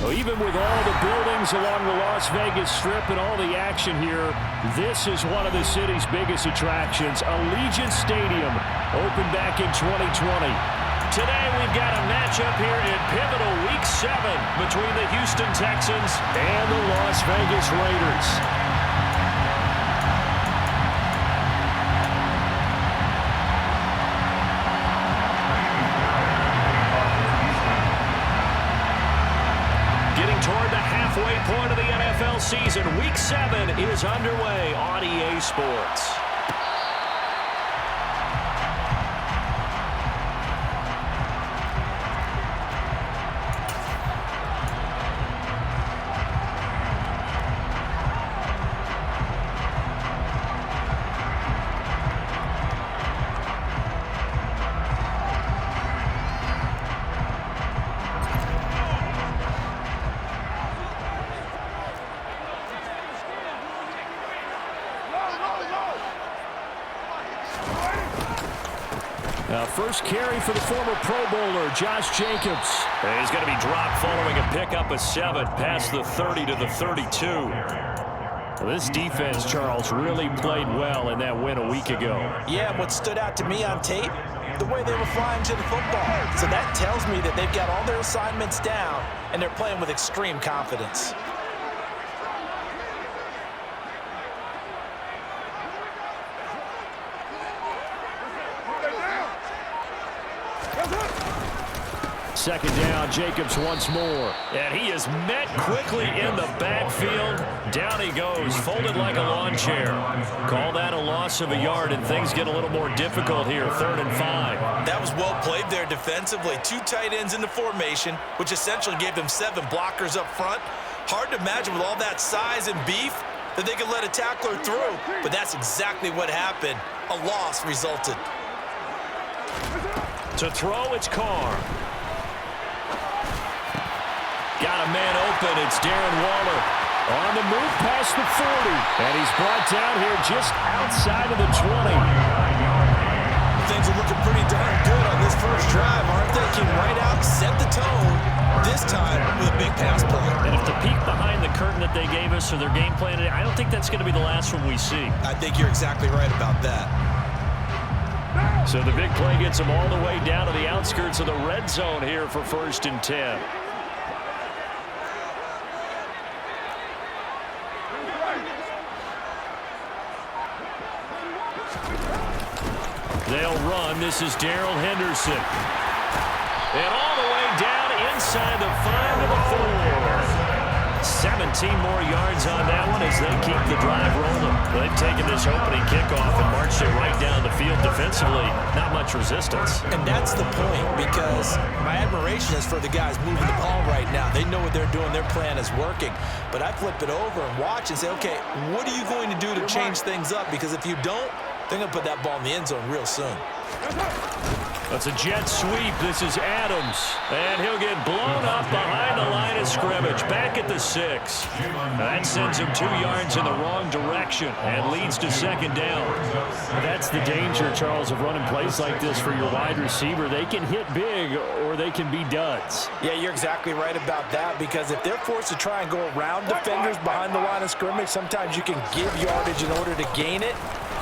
Even with all the buildings along the Las Vegas Strip and all the action here, this is one of the city's biggest attractions. Allegiant Stadium opened back in 2020. Today we've got a matchup here in pivotal Week 7 between the Houston Texans and the Las Vegas Raiders. Toward the halfway point of the NFL season, Week 7 is underway on EA Sports. First carry for the former Pro Bowler, Josh Jacobs. And he's going to be dropped following a pickup of 7 past the 30 to the 32. Well, this defense, Charles, really played well in that win a week ago. Yeah, what stood out to me on tape, the way they were flying to the football. So that tells me that they've got all their assignments down, and they're playing with extreme confidence. Second down, Jacobs once more. And he is met quickly in the backfield. Down he goes, folded like a lawn chair. Call that a loss of a yard, and things get a little more difficult here, 3rd and 5. That was well played there defensively. 2 tight ends in the formation, which essentially gave them 7 blockers up front. Hard to imagine with all that size and beef that they could let a tackler through. But that's exactly what happened. A loss resulted. To throw, it's Carr. Got a man open. It's Darren Waller. On the move past the 40. And he's brought down here just outside of the 20. Things are looking pretty darn good on this first drive, aren't they? Came right out, set the tone, this time with a big pass play. And if the peek behind the curtain that they gave us or their game plan, I don't think that's going to be the last one we see. I think you're exactly right about that. So the big play gets them all the way down to the outskirts of the red zone here for 1st and 10. They'll run. This is Darrell Henderson. And all the way down inside the 5 to the 4. 17 more yards on that one as they keep the drive rolling. They've taken this opening kickoff and marched it right down the field defensively. Not much resistance. And that's the point, because my admiration is for the guys moving the ball right now. They know what they're doing. Their plan is working. But I flip it over and watch and say, okay, what are you going to do to change things up? Because if you don't, they're going to put that ball in the end zone real soon. That's a jet sweep. This is Adams. And he'll get blown up behind the line of scrimmage. Back at the 6. That sends him 2 yards in the wrong direction and leads to 2nd down. That's the danger, Charles, of running plays like this for your wide receiver. They can hit big or they can be duds. Yeah, you're exactly right about that, because if they're forced to try and go around defenders behind the line of scrimmage, sometimes you can give yardage in order to gain it.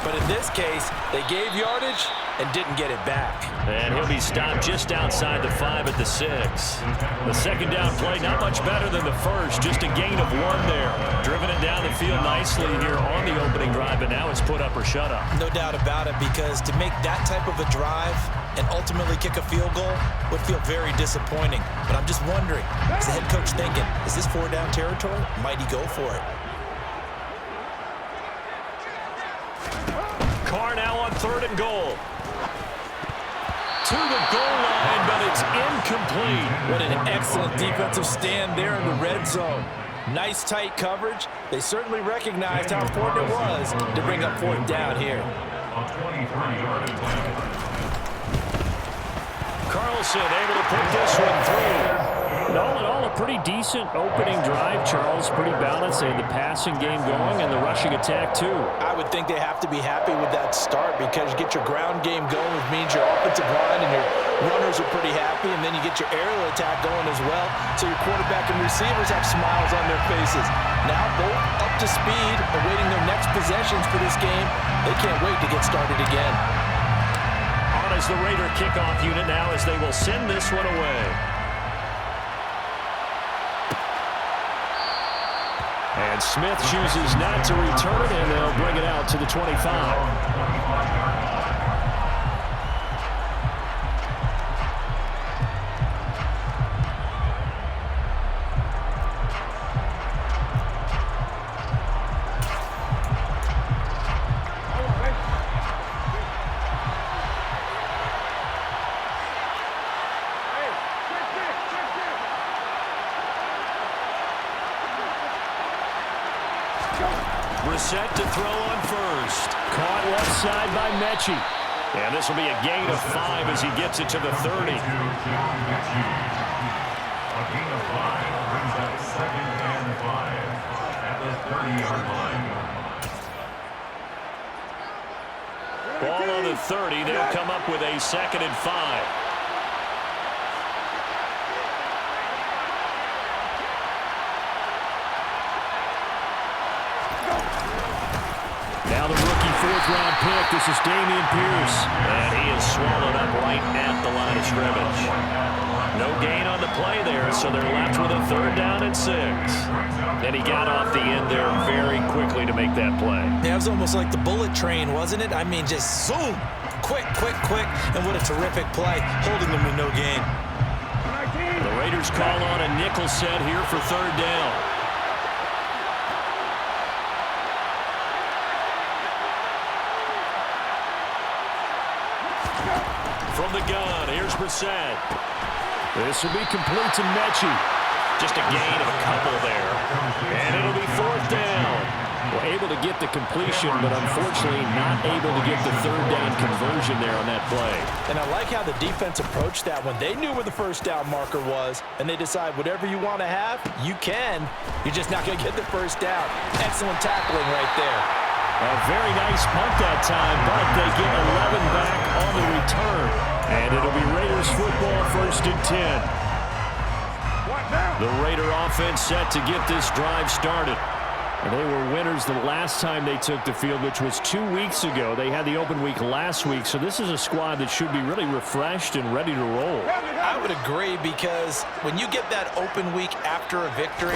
But in this case, they gave yardage and didn't get it back. And he'll be stopped just outside the 5 at the 6. The 2nd down play, not much better than the first. Just a gain of 1 there. Driven it down the field nicely here on the opening drive, but now it's put up or shut up. No doubt about it, because to make that type of a drive, and ultimately kick a field goal would feel very disappointing. But I'm just wondering, is the head coach thinking, is this 4-down territory? Might he go for it? Carr now on 3rd and goal. To the goal line, but it's incomplete. What an excellent defensive stand there in the red zone. Nice tight coverage. They certainly recognized how important it was to bring up 4th down here. Carlson able to put this one through. All in all, a pretty decent opening drive, Charles. Pretty balanced. They had the passing game going and the rushing attack, too. I would think they have to be happy with that start because you get your ground game going, which means your offensive line and your runners are pretty happy, and then you get your aerial attack going as well. So your quarterback and receivers have smiles on their faces. Now both up to speed, awaiting their next possessions for this game. They can't wait to get started again. On as the Raider kickoff unit now as they will send this one away. And Smith chooses not to return it, and they'll bring it out to the 25. Set to throw on first. Caught left side by Mechie. And this will be a gain of 5 as he gets it to the 30. A gain of 5 brings up 2nd and 5 at the 30-yard line. Ball on the 30. They'll come up with a 2nd and 5. Now the rookie 4th-round pick. This is Dameon Pierce. And he is swallowed up right at the line of scrimmage. No gain on the play there, so they're left with a 3rd down and 6. And he got off the end there very quickly to make that play. Yeah, it was almost like the bullet train, wasn't it? I mean, just zoom. Quick, quick, quick. And what a terrific play, holding them to no gain. The Raiders call on a nickel set here for 3rd down. From the gun, here's Brissett. This will be complete to Mechie. Just a gain of a couple there. And it'll be 4th down. Well, able to get the completion, but unfortunately not able to get the 3rd down conversion there on that play. And I like how the defense approached that one. They knew where the 1st down marker was, and they decide whatever you want to have, you can. You're just not going to get the 1st down. Excellent tackling right there. A very nice punt that time, but they get 11 back on the return. And it'll be Raiders football, 1st and 10. The Raider offense set to get this drive started. And they were winners the last time they took the field, which was 2 weeks ago. They had the open week last week, so this is a squad that should be really refreshed and ready to roll. I would agree, because when you get that open week after a victory,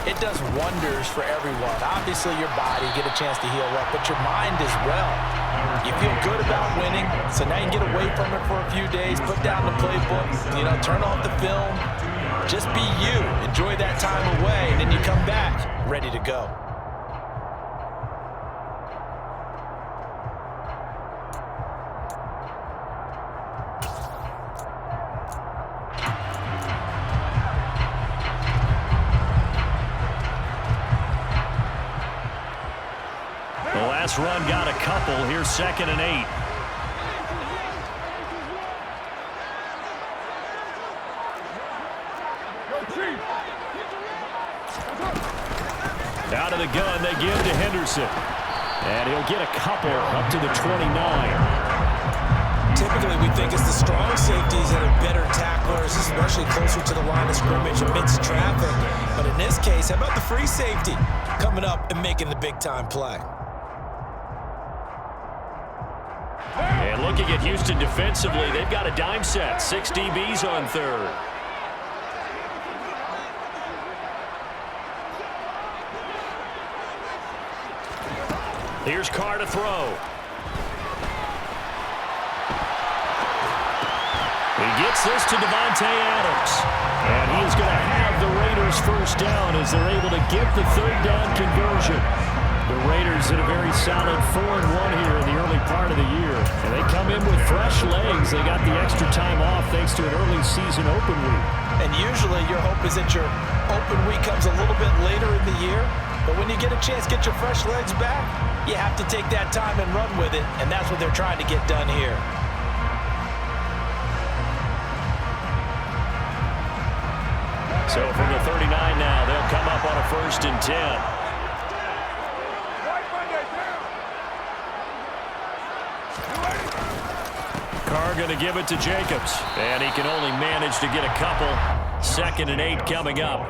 it does wonders for everyone. Obviously, your body, get a chance to heal up, but your mind as well. You feel good about winning, so now you can get away from it for a few days, put down the playbook, turn off the film. Just be you. Enjoy that time away, and then you come back ready to go. The last run got a couple. Here's 2nd and 8. Out of the gun, they give to Henderson. And he'll get a couple up to the 29. Typically, we think it's the strong safeties that are better tacklers, especially closer to the line of scrimmage amidst traffic. But in this case, how about the free safety coming up and making the big-time play? And looking at Houston defensively, they've got a dime set. 6 DBs on 3rd. Here's Carr to throw. Gets this to Davante Adams. And he is going to have the Raiders first down as they're able to get the third down conversion. The Raiders in a very solid 4-1 here in the early part of the year. And they come in with fresh legs. They got the extra time off thanks to an early season open week. And usually your hope is that your open week comes a little bit later in the year. But when you get a chance to get your fresh legs back, you have to take that time and run with it. And that's what they're trying to get done here. So from the 39 now, they'll come up on a 1st and 10. Carr going to give it to Jacobs. And he can only manage to get a couple. 2nd and 8 coming up.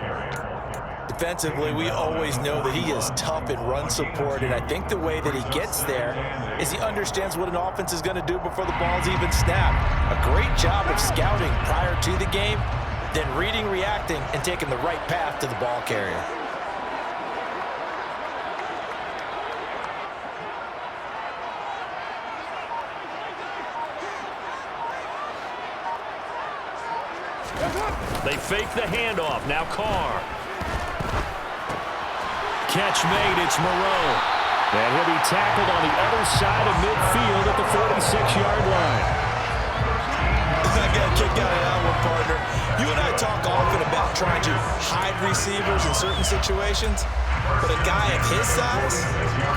Defensively, we always know that he is tough in run support, and I think the way that he gets there is he understands what an offense is going to do before the ball's even snapped. A great job of scouting prior to the game, then reading, reacting, and taking the right path to the ball carrier. They fake the handoff. Now Carr. Catch made. It's Moreau. And he'll be tackled on the other side of midfield at the 46-yard line. I got a kick out of that one, partner. You and I talk often about trying to hide receivers in certain situations, but a guy of his size,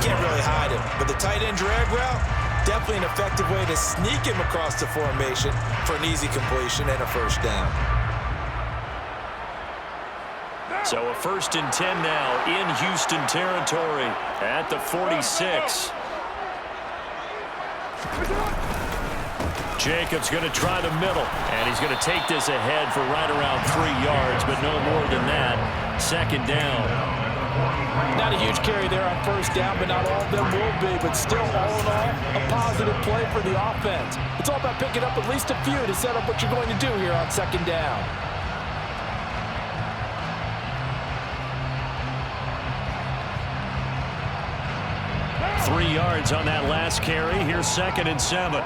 can't really hide him. But the tight end drag route, definitely an effective way to sneak him across the formation for an easy completion and a first down. So a 1st and 10 now in Houston territory at the 46. Jacobs going to try the middle, and he's going to take this ahead for right around 3 yards, but no more than that. 2nd down. Not a huge carry there on 1st down, but not all of them will be. But still, all in all, a positive play for the offense. It's all about picking up at least a few to set up what you're going to do here on 2nd down. Three yards on that last carry. Here's 2nd and 7.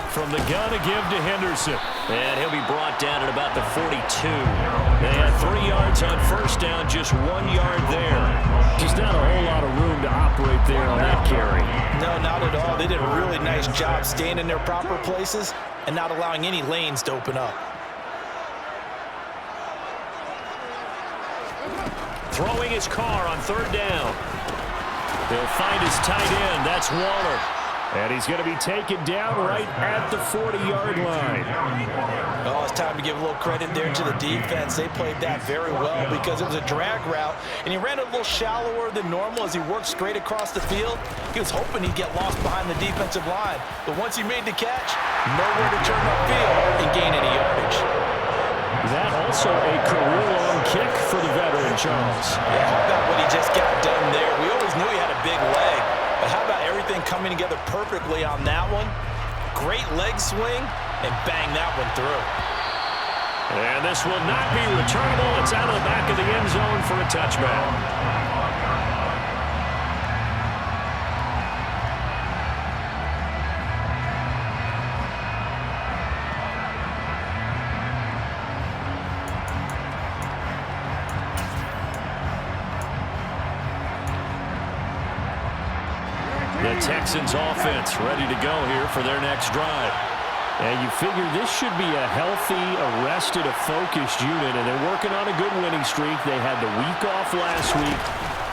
From the gun to give to Henderson. And he'll be brought down at about the 42. They had 3 yards on 1st down, just 1 yard there. Just not a whole lot of room to operate there on that carry. No, not at all. They did a really nice job staying in their proper places and not allowing any lanes to open up. Throwing his Carr on 3rd down. They'll find his tight end. That's Waller. And he's going to be taken down right at the 40-yard line. Oh, it's time to give a little credit there to the defense. They played that very well because it was a drag route, and he ran it a little shallower than normal as he worked straight across the field. He was hoping he'd get lost behind the defensive line. But once he made the catch, nowhere to turn upfield and gain any yardage. That also a career-long kick for the veteran, Charles. Yeah, how about what he just got done there? We always knew he had a big leg, but how about everything coming together perfectly on that one? Great leg swing, and bang that one through. And this will not be returnable. It's out of the back of the end zone for a touchback. The Texans offense ready to go here for their next drive. And you figure this should be a healthy, arrested, a focused unit, and they're working on a good winning streak. They had the week off last week.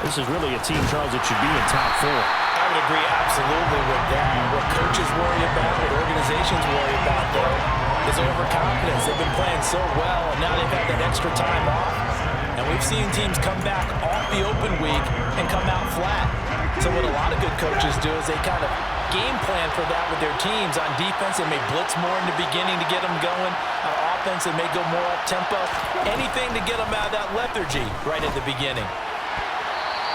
This is really a team, Charles, that should be in top 4. I would agree absolutely with that. What coaches worry about, what organizations worry about, though, is overconfidence. They've been playing so well, and now they've had that extra time off. And we've seen teams come back off the open week and come out flat. So what a lot of good coaches do is they kind of game plan for that with their teams. On defense, they may blitz more in the beginning to get them going. On offense, they may go more up-tempo. Anything to get them out of that lethargy right at the beginning.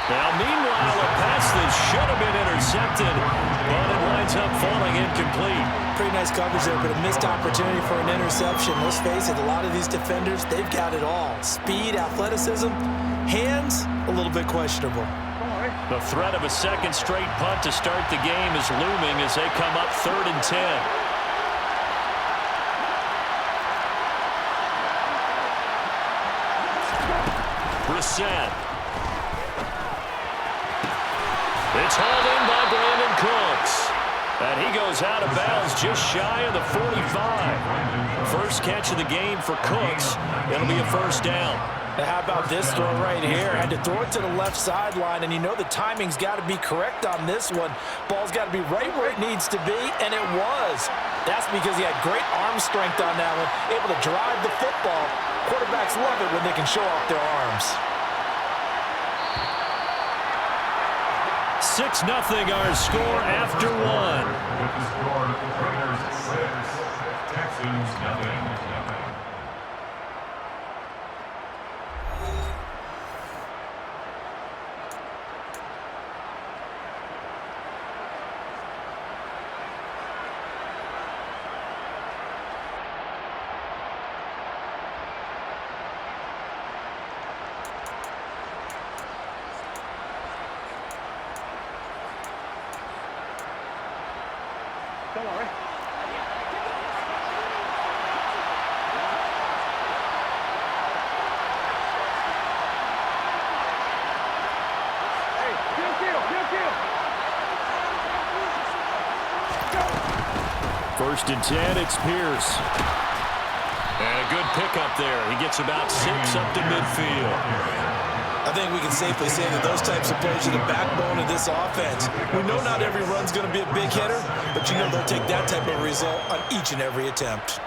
Now, meanwhile, a pass that should have been intercepted, but it winds up falling incomplete. Pretty nice coverage there, but a missed opportunity for an interception. Let's face it, a lot of these defenders, they've got it all. Speed, athleticism, hands, a little bit questionable. The threat of a second straight punt to start the game is looming as they come up 3rd and 10. Brissett. It's hauled in by Brandon Cooks. And he goes out of bounds just shy of the 45. First catch of the game for Cooks. It'll be a first down. Now how about this throw right here? Had to throw it to the left sideline, and you know the timing's got to be correct on this one. Ball's got to be right where it needs to be, and it was. That's because he had great arm strength on that one, able to drive the football. Quarterbacks love it when they can show off their arms. 6-0 our score after one. With the score, Raiders 6, Texans nothing. Don't worry. Hey, kill. First and 10, it's Pierce. And a good pickup there. He gets about 6 up to midfield. I think we can safely say that those types of plays are the backbone of this offense. We know not every run's going to be a big hitter, but you know they'll take that type of result on each and every attempt.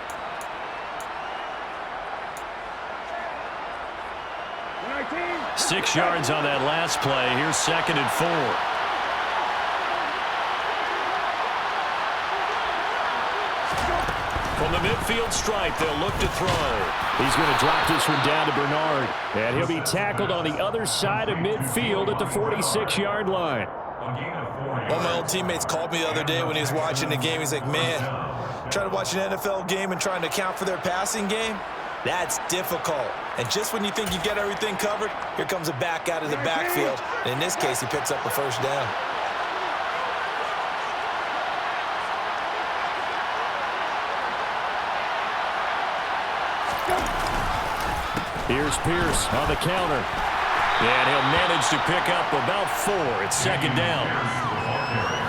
Nineteen. 6 yards on that last play. Here's 2nd and 4. From the midfield stripe, they'll look to throw. He's going to drop this one down to Bernard. And he'll be tackled on the other side of midfield at the 46-yard line. One of my old teammates called me the other day when he was watching the game. He's like, man, trying to watch an NFL game and trying to account for their passing game, that's difficult. And just when you think you get everything covered, here comes a back out of the backfield. And in this case, he picks up a first down. Here's Pierce on the counter. And he'll manage to pick up about 4. It's 2nd down.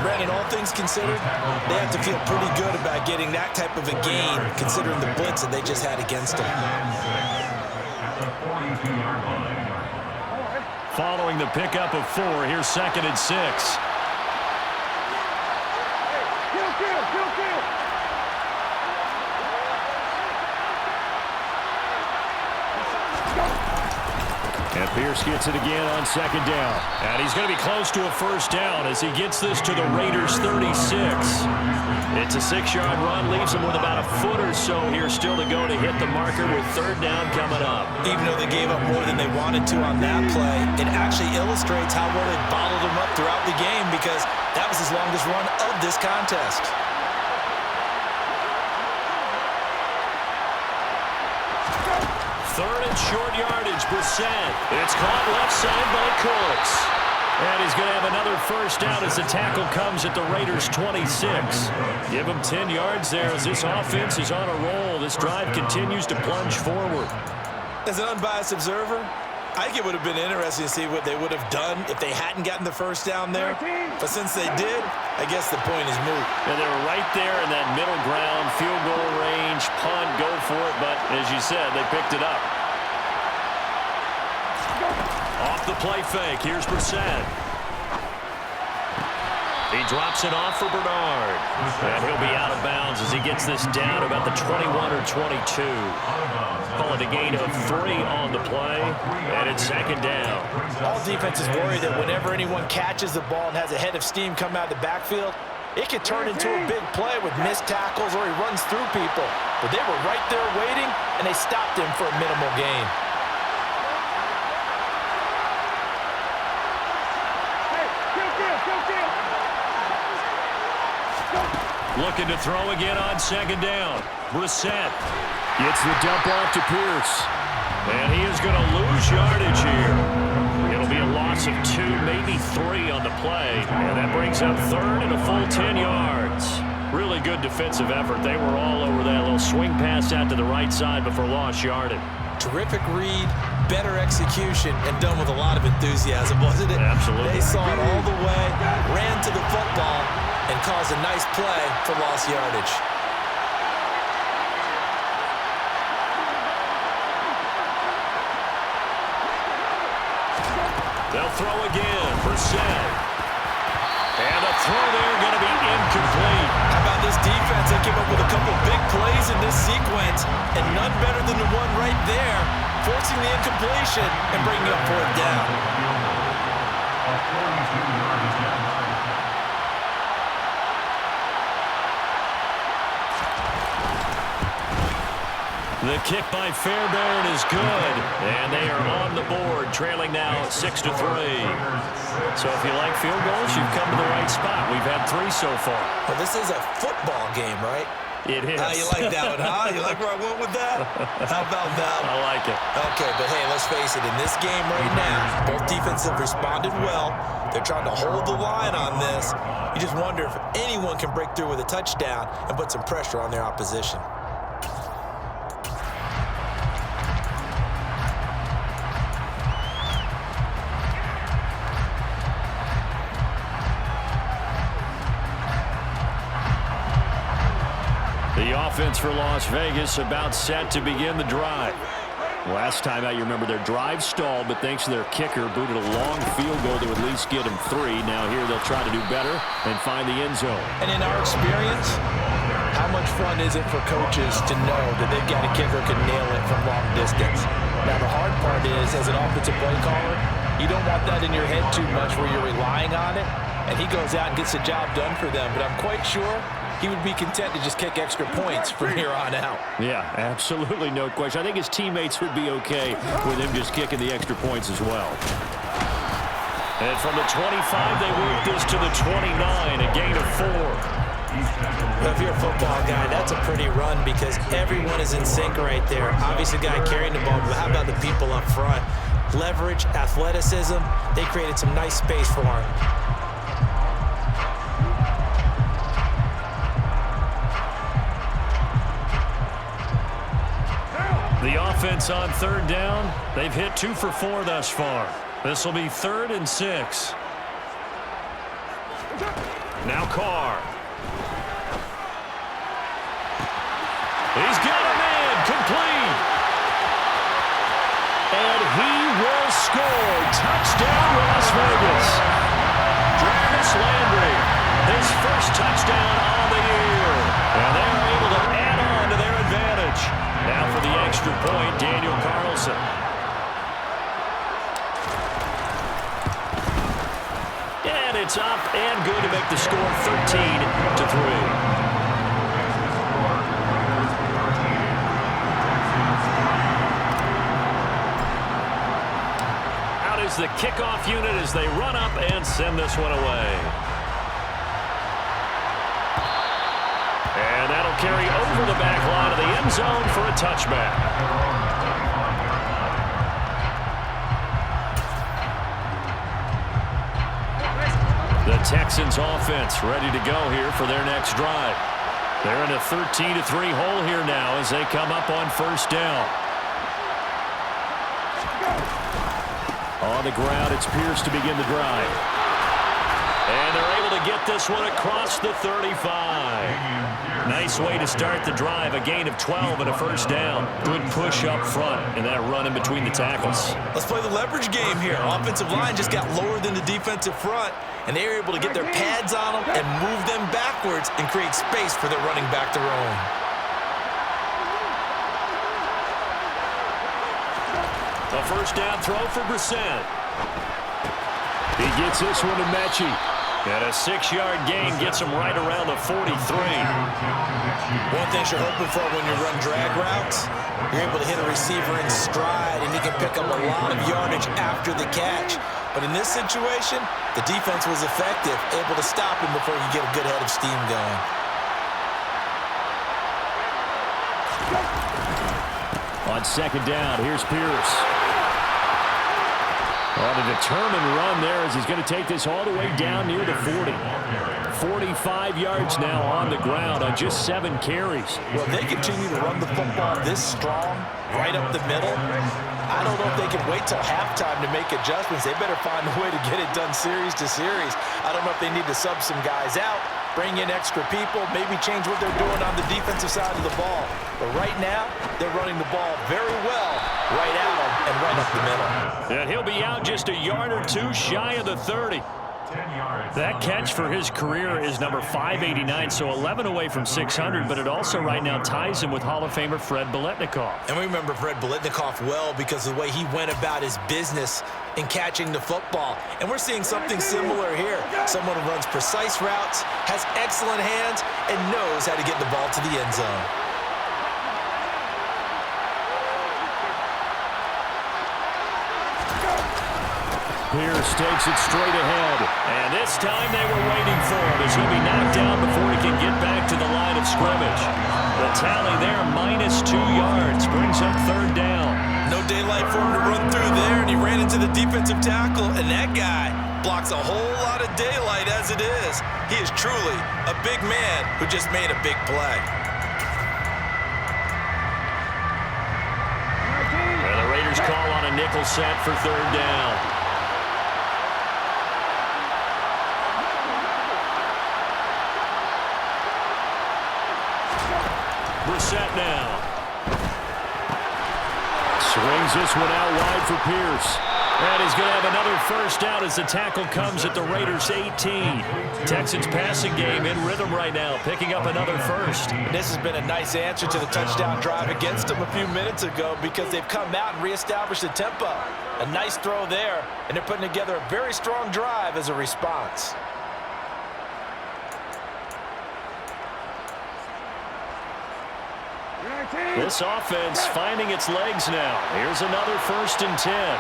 Brandon, all things considered, they have to feel pretty good about getting that type of a gain, considering the blitz that they just had against them. Following the pickup of 4, here's 2nd and 6. Kill. And Pierce gets it again on 2nd down. And he's going to be close to a first down as he gets this to the Raiders' 36. It's a 6-yard run, leaves him with about a foot or so here still to go to hit the marker with 3rd down coming up. Even though they gave up more than they wanted to on that play, it actually illustrates how well they bottled him up throughout the game because that was his longest run of this contest. Third and short yardage, Brissett. It's caught left side by Cooks. And he's going to have another first down as the tackle comes at the Raiders' 26. Give him 10 yards there as this offense is on a roll. This drive continues to plunge forward. As an unbiased observer, I think it would have been interesting to see what they would have done if they hadn't gotten the first down there. But since they did, I guess the point is moot. And they were right there in that middle ground, field goal range, punt, go for it. But as you said, they picked it up. Off the play fake, here's Brissett. He drops it off for Bernard. And he'll be out of bounds as he gets this down about the 21 or 22. Call it a gain of 3 on the play, and it's 2nd down. All defenses worry that whenever anyone catches the ball and has a head of steam come out of the backfield, it could turn into a big play with missed tackles or he runs through people. But they were right there waiting, and they stopped him for a minimal gain. Looking to throw again on 2nd down. Brissett gets the dump off to Pierce. And he is going to lose yardage here. It'll be a loss loss of 2, maybe 3 on the play. And that brings up third and a full 10 yards. Really good defensive effort. They were all over that little swing pass out to the right side before lost yardage. Terrific read, better execution, and done with a lot of enthusiasm, wasn't it? Absolutely. They saw it all the way, ran to the football, and caused a nice play for lost yardage. They'll throw again. Brissett. And the throw there going to be incomplete. How about this defense? They came up with a couple big plays in this sequence, and none better than the one right there, forcing the incompletion and bringing up fourth down. The kick by Fairbairn is good, and they are on the board, trailing now 6-3. So if you like field goals, you've come to the right spot. We've had 3 so far. Well, this is a football game, right? It is. You like that one, huh? You like where I went with that? How about that one? I like it. Okay, but hey, let's face it. In this game right now, both defenses have responded well. They're trying to hold the line on this. You just wonder if anyone can break through with a touchdown and put some pressure on their opposition. The offense for Las Vegas about set to begin the drive. Last time out, you remember their drive stalled, but thanks to their kicker, booted a long field goal that would at least get them 3. Now here they'll try to do better and find the end zone. And in our experience, how much fun is it for coaches to know that they've got a kicker who can nail it from long distance? Now the hard part is, as an offensive play caller, you don't want that in your head too much where you're relying on it, and he goes out and gets the job done for them. But I'm quite sure he would be content to just kick extra points from here on out. Yeah, absolutely no question. I think his teammates would be okay with him just kicking the extra points as well. And from the 25, they move this to the 29, a gain of 4. Well, if you're a football guy, that's a pretty run because everyone is in sync right there. Obviously, the guy carrying the ball, but how about the people up front? Leverage, athleticism, they created some nice space for him. The offense on third down, they've hit 2 for 4 thus far. This will be 3rd and 6. Now Carr. He's got a man complete. And he will score. Touchdown, Las Vegas. Travis Landry, his first touchdown on the year. And they're able to add on to their advantage. Now for the extra point, Daniel Carlson. And it's up and good to make the score 13-3. Out is the kickoff unit as they run up and send this one away. And that'll carry over the back line of the end zone for a touchback. The Texans offense ready to go here for their next drive. They're in a 13-3 hole here now as they come up on first down. On the ground, it's Pierce to begin the drive. And they're able to get this one across the 35. Nice way to start the drive. A gain of 12 and a first down. Good push up front and that run in between the tackles. Let's play the leverage game here. Offensive line just got lower than the defensive front, and they were able to get their pads on them and move them backwards and create space for their running back to roam. A first down throw for Brissett. He gets this one to Mechie. And a 6-yard gain gets him right around the 43. One thing you're hoping for when you run drag routes, you're able to hit a receiver in stride, and he can pick up a lot of yardage after the catch. But in this situation, the defense was effective, able to stop him before you get a good head of steam going. On second down, here's Pierce. On a determined run there as he's going to take this all the way down near the 40. 45 yards now on the ground on just 7 carries. Well, they continue to run the football this strong, right up the middle. I don't know if they can wait till halftime to make adjustments. They better find a way to get it done series to series. I don't know if they need to sub some guys out, bring in extra people, maybe change what they're doing on the defensive side of the ball. But right now, they're running the ball very well right at them and right up the middle. And he'll be out just a yard or two shy of the 30. That catch for his career is number 589, so 11 away from 600, but it also right now ties him with Hall of Famer Fred Biletnikoff. And we remember Fred Biletnikoff well because of the way he went about his business in catching the football. And we're seeing something similar here. Someone who runs precise routes, has excellent hands, and knows how to get the ball to the end zone. Pierce takes it straight ahead. And this time they were waiting for him as he'll be knocked down before he can get back to the line of scrimmage. The tally there, -2 yards, brings up 3rd down. No daylight for him to run through there, and he ran into the defensive tackle, and that guy blocks a whole lot of daylight as it is. He is truly a big man who just made a big play. And the Raiders call on a nickel set for 3rd down. Set now. Swings this one out wide for Pierce. And he's going to have another first down as the tackle comes at the Raiders' 18. Texans passing game in rhythm right now, picking up another first. This has been a nice answer to the touchdown drive against them a few minutes ago because they've come out and reestablished the tempo. A nice throw there, and they're putting together a very strong drive as a response. This offense finding its legs now. Here's another 1st and 10.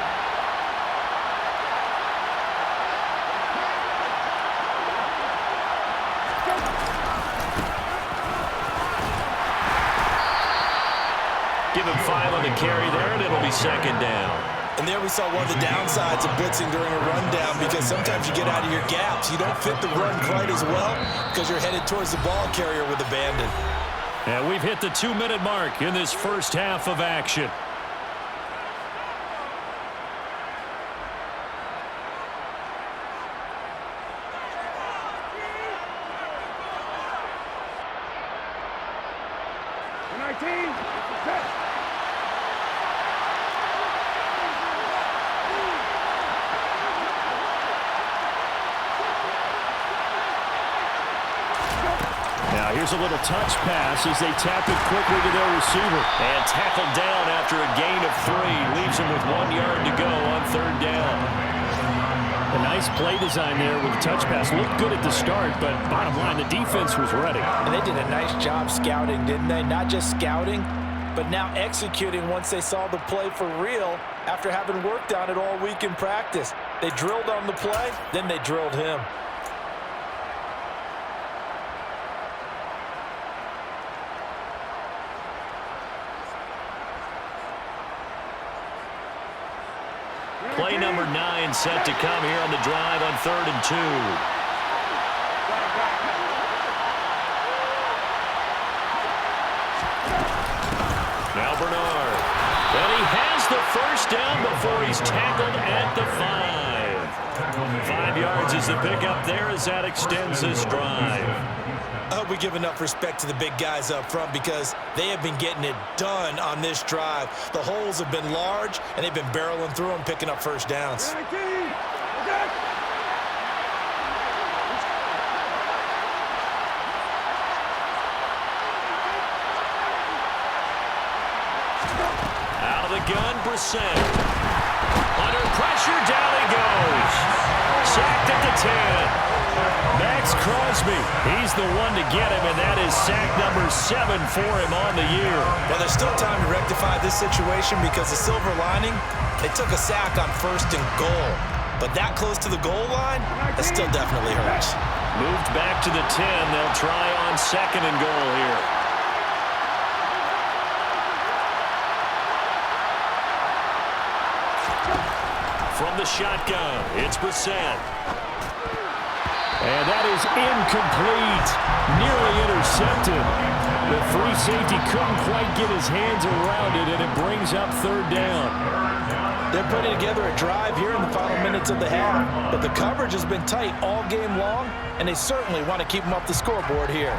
Give him 5 on the carry there, and it'll be 2nd down. And there we saw one of the downsides of blitzing during a rundown because sometimes you get out of your gaps. You don't fit the run quite as well because you're headed towards the ball carrier with abandon. And we've hit the 2-minute mark in this first half of action. Here's a little touch pass as they tap it quickly to their receiver. And tackled down after a gain of 3. Leaves him with 1 yard to go on 3rd down. A nice play design there with the touch pass. Looked good at the start, but bottom line, the defense was ready. And they did a nice job scouting, didn't they? Not just scouting, but now executing once they saw the play for real after having worked on it all week in practice. They drilled on the play, then they drilled him. Play number 9 set to come here on the drive on 3rd and 2. Now Bernard. And he has the first down before he's tackled at the 5. 5 yards is the pickup there as that extends this drive. I hope we give enough respect to the big guys up front because they have been getting it done on this drive. The holes have been large, and they've been barreling through them, picking up first downs. Out of the gun, Brissett. Under pressure, down he goes. Sacked at the 10. Max Crosby, he's the one to get him, and that is sack number 7 for him on the year. Well, there's still time to rectify this situation because the silver lining, they took a sack on 1st and goal. But that close to the goal line, that still definitely hurts. Moved back to the 10. They'll try on 2nd and goal here. from the shotgun. It's Brissett. And that is incomplete. Nearly intercepted. The free safety couldn't quite get his hands around it, and it brings up third down. They're putting together a drive here in the final minutes of the half, but the coverage has been tight all game long, and they certainly want to keep them off the scoreboard here.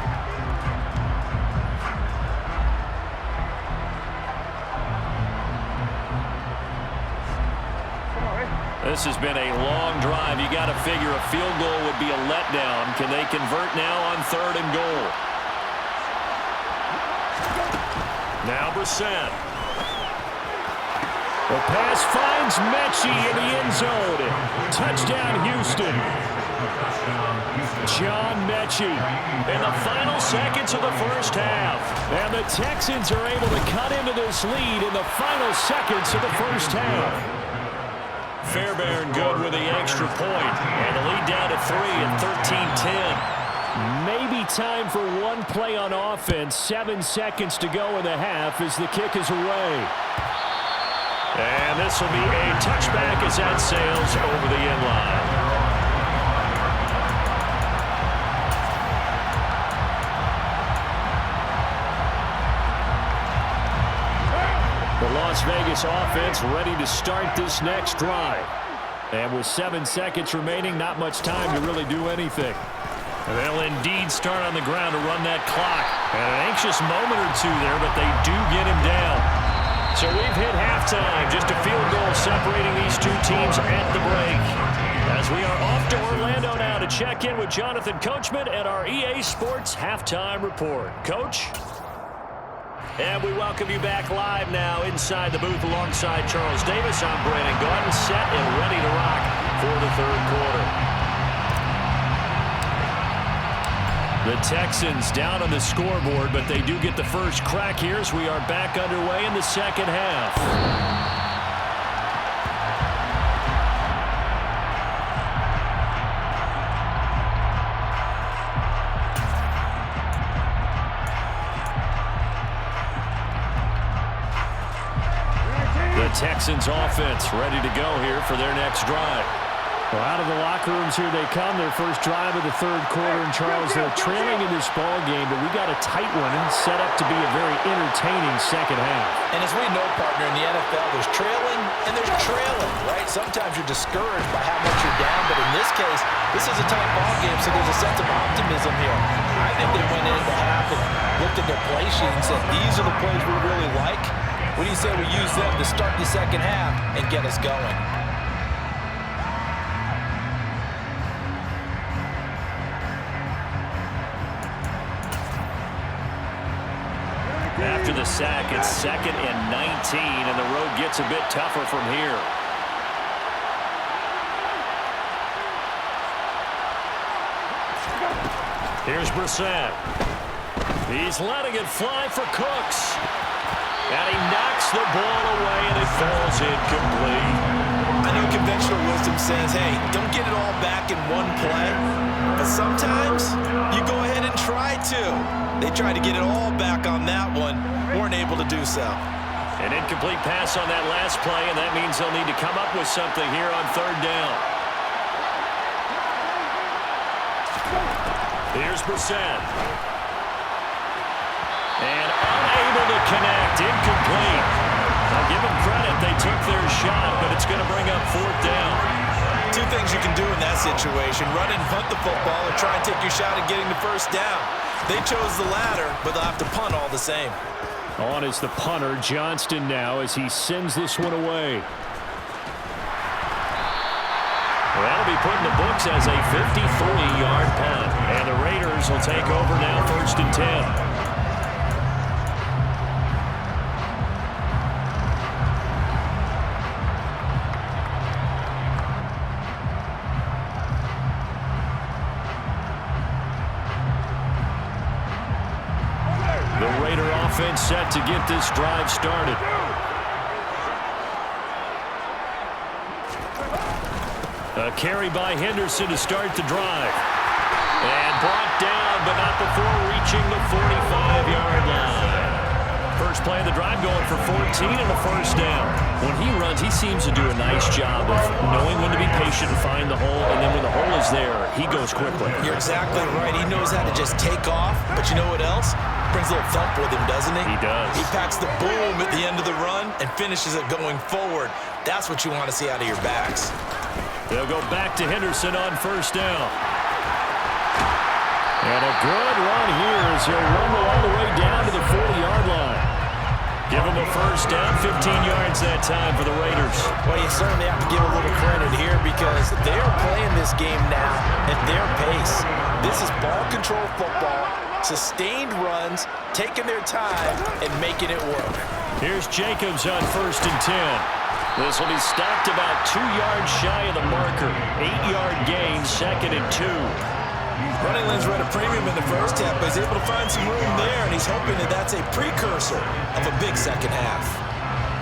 This has been a long drive. You got to figure a field goal would be a letdown. Can they convert now on 3rd and goal? Now Brissett. The pass finds Mechie in the end zone. Touchdown, Houston. John Mechie in the final seconds of the first half. And the Texans are able to cut into this lead in the final seconds of the first half. Fairbairn good with the extra point. And the lead down to 3 at 13-10. Maybe time for one play on offense. 7 seconds to go in the half as the kick is away. And this will be a touchback as that sails over the end line. The Las Vegas offense ready to start this next drive. And with 7 seconds remaining, not much time to really do anything. And they'll indeed start on the ground to run that clock. And an anxious moment or two there, but they do get him down. So we've hit halftime. Just a field goal separating these two teams at the break. As we are off to Orlando now to check in with Jonathan Coachman and our EA Sports Halftime Report. Coach? And we welcome you back live now inside the booth alongside Charles Davis. I'm Brandon Gordon, set and ready to rock for the third quarter. The Texans down on the scoreboard, but they do get the first crack here as we are back underway in the second half. The Texans offense ready to go here for their next drive. Well, out of the locker rooms here they come, their first drive of the third quarter. And Charles, they're trailing in this ball game, but we got a tight one and set up to be a very entertaining second half. And as we know, partner, in the NFL, there's trailing and there's trailing, right? Sometimes you're discouraged by how much you're down, but in this case, this is a tight ball game, so there's a sense of optimism here. I think they went into half and looked at their play sheet and said, these are the plays we really like. What do you say we use them to start the second half and get us going? After the sack, it's 2nd and 19, and the road gets a bit tougher from here. Here's Brissett. He's letting it fly for Cooks. And he knocks the ball away, and it falls incomplete. I know conventional wisdom says, hey, don't get it all back in one play. But sometimes you go ahead and try to. They tried to get it all back on that one. Weren't able to do so. An incomplete pass on that last play, and that means they'll need to come up with something here on third down. Here's Brissett. And unable to connect. Incomplete. I'll give them credit. They took their shot, but it's going to bring up fourth down. Two things you can do in that situation. Run and punt the football or try and take your shot at getting the first down. They chose the latter, but they'll have to punt all the same. On is the punter, Johnston, now as he sends this one away. Well, that'll be put in the books as a 53-yard punt. And the Raiders will take over now 1st and 10. Offense set to get this drive started. A carry by Henderson to start the drive. And brought down, but not before reaching the 45-yard line. First play of the drive, going for 14 and a first down. When he runs, he seems to do a nice job of knowing when to be patient and find the hole, and then when the hole is there, he goes quickly. You're exactly right. He knows how to just take off, but you know what else? Brings a little thump with him, doesn't he? He does. He packs the boom at the end of the run and finishes it going forward. That's what you want to see out of your backs. They'll go back to Henderson on first down. And a good run here as he'll rumble all the way down to the 40-yard line. Give him a first down, 15 yards that time for the Raiders. Well, you certainly have to give a little credit here because they're playing this game now at their pace. This is ball control football, sustained runs, taking their time, and making it work. Here's Jacobs on first and 10. This will be stopped about 2 yards shy of the marker. 8-yard gain, second and 2. Running lanes were at a premium in the first half, but he's able to find some room there, and he's hoping that that's a precursor of a big second half.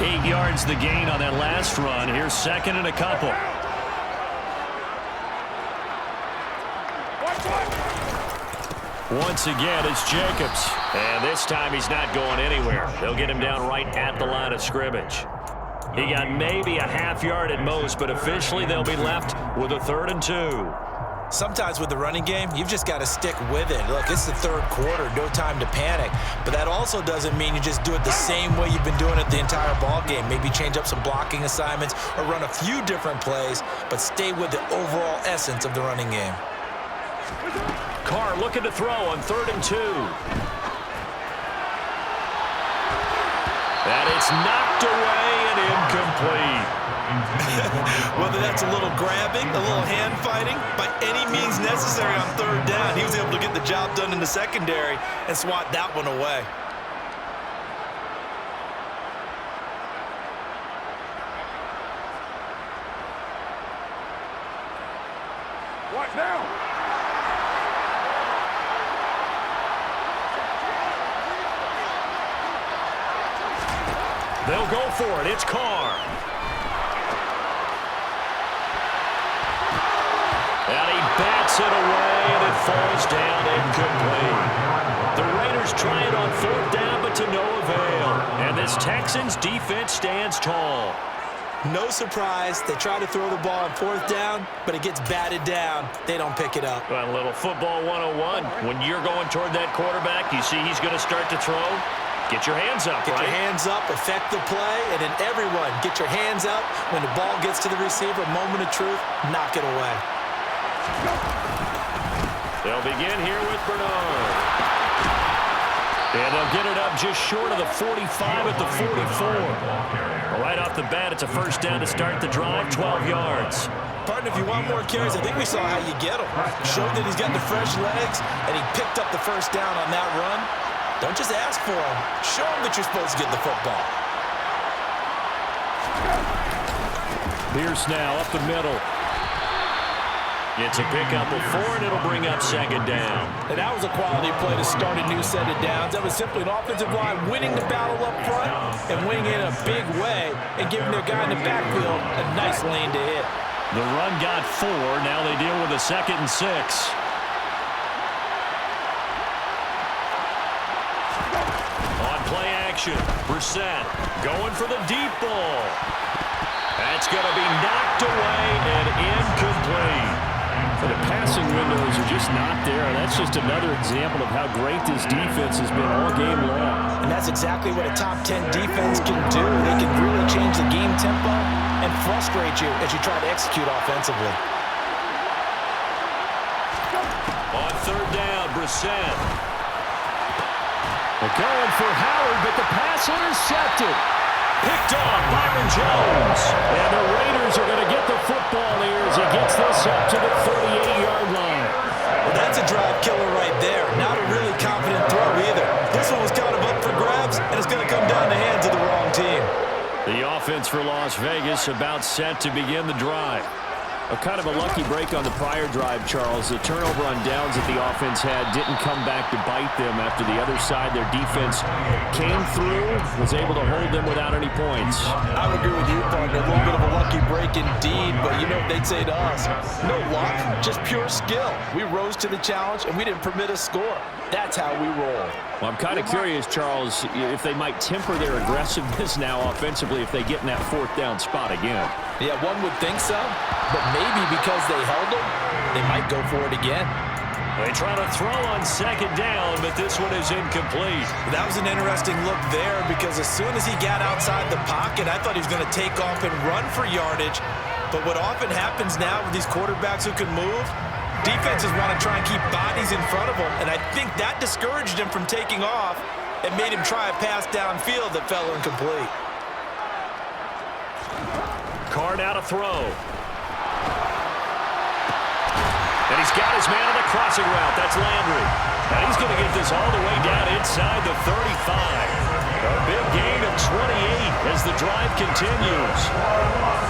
8 yards the gain on that last run. Here's second and a couple. Once again, it's Jacobs. And this time he's not going anywhere. They'll get him down right at the line of scrimmage. He got maybe a half yard at most, but officially they'll be left with a 3rd and 2. Sometimes with the running game, you've just got to stick with it. Look, it's the third quarter, no time to panic. But that also doesn't mean you just do it the same way you've been doing it the entire ball game. Maybe change up some blocking assignments or run a few different plays, but stay with the overall essence of the running game. Carr looking to throw on 3rd and 2. And it's knocked away and incomplete. Whether that's a little grabbing, a little hand fighting, by any means necessary on 3rd down, he was able to get the job done in the secondary and swat that one away. Watch down. They'll go for it. It's Carr. And he bats it away, and it falls down incomplete. The Raiders try it on 4th down, but to no avail. And this Texans defense stands tall. No surprise, they try to throw the ball on 4th down, but it gets batted down. They don't pick it up. Well, a little football 101. When you're going toward that quarterback, you see he's going to start to throw. Get your hands up, Get right? your hands up, affect the play, and then everyone get your hands up. When the ball gets to the receiver, moment of truth, knock it away. They'll begin here with Bernard. And they'll get it up just short of the 45 at the 44. Right off the bat, it's a first down to start the drive, 12 yards. Partner, if you want more carries, I think we saw how you get them. Showed that he's got the fresh legs, and he picked up the first down on that run. Don't just ask for him. Show him that you're supposed to get the football. Pierce now up the middle. It's a pickup of 4, and it'll bring up second down. And that was a quality play to start a new set of downs. That was simply an offensive line winning the battle up front and winning it in a big way and giving their guy in the backfield a nice lane to hit. The run got 4. Now they deal with a 2nd and 6. On play action, Brissett going for the deep ball. That's going to be knocked away and incomplete. The passing windows are just not there. That's just another example of how great this defense has been all game long. And that's exactly what a top 10 defense can do. They can really change the game tempo and frustrate you as you try to execute offensively. On 3rd down, Brissett. They're going for Howard, but the pass intercepted. Picked off Byron Jones. And the Raiders are going to get the football here as he gets this up to the 38-yard line. Well, that's a drive killer right there. Not a really confident throw either. This one was kind of up for grabs, and it's going to come down the hands of the wrong team. The offense for Las Vegas about set to begin the drive. A kind of a lucky break on the prior drive, Charles. The turnover on downs that the offense had didn't come back to bite them after the other side. Their defense came through, was able to hold them without any points. I would agree with you, partner. A little bit of a lucky break indeed, but you know what they'd say to us? No luck, just pure skill. We rose to the challenge, and we didn't permit a score. That's how we roll. Well, I'm kind of curious, Charles, if they might temper their aggressiveness now offensively if they get in that fourth down spot again. Yeah, one would think so, but maybe because they held them, they might go for it again. They try to throw on second down, but this one is incomplete. That was an interesting look there because as soon as he got outside the pocket, I thought he was going to take off and run for yardage. But what often happens now with these quarterbacks who can move, defenses want to try and keep bodies in front of them, and I think that discouraged him from taking off and made him try a pass downfield that fell incomplete. Carr now to throw. And he's got his man on the crossing route. That's Landry. And he's going to get this all the way down inside the 35. A big gain of 28 as the drive continues.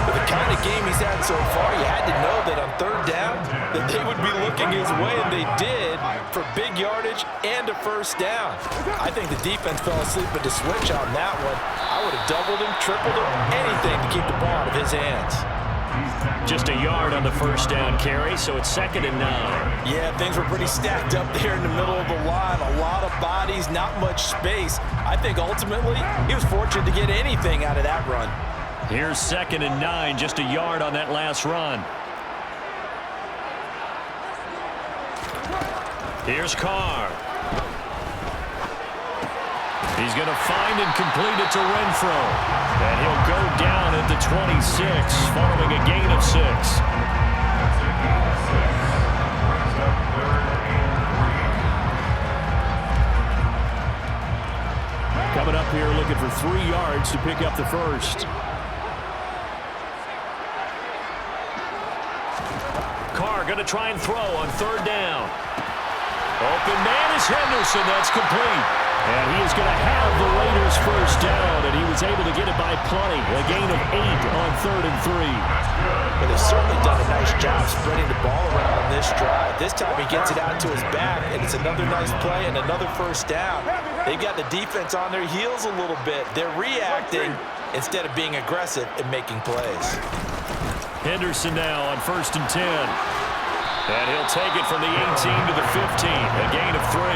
With the kind of game he's had so far, you had to know that on third down that they would be looking his way, and they did, for big yardage and a first down. I think the defense fell asleep at the switch on that one. I would have doubled him, tripled him, anything to keep the ball out of his hands. Just a yard on the first down carry, so it's 2nd and 9. Yeah, things were pretty stacked up there in the middle of the line. A lot of bodies, not much space. I think ultimately he was fortunate to get anything out of that run. Here's 2nd and 9, just a yard on that last run. Here's Carr. He's going to find and complete it to Renfro. And he'll go down at the 26, following a gain of 6. Coming up here looking for 3 yards to pick up the first. Carr going to try and throw on 3rd down. Open man is Henderson. That's complete. And he is going to have the Raiders first down, and he was able to get it by plenty. A gain of 8 on 3rd and 3. But they've certainly done a nice job spreading the ball around on this drive. This time he gets it out to his back, and it's another nice play and another first down. They've got the defense on their heels a little bit. They're reacting instead of being aggressive and making plays. Henderson now on 1st and 10. And he'll take it from the 18 to the 15, a gain of 3.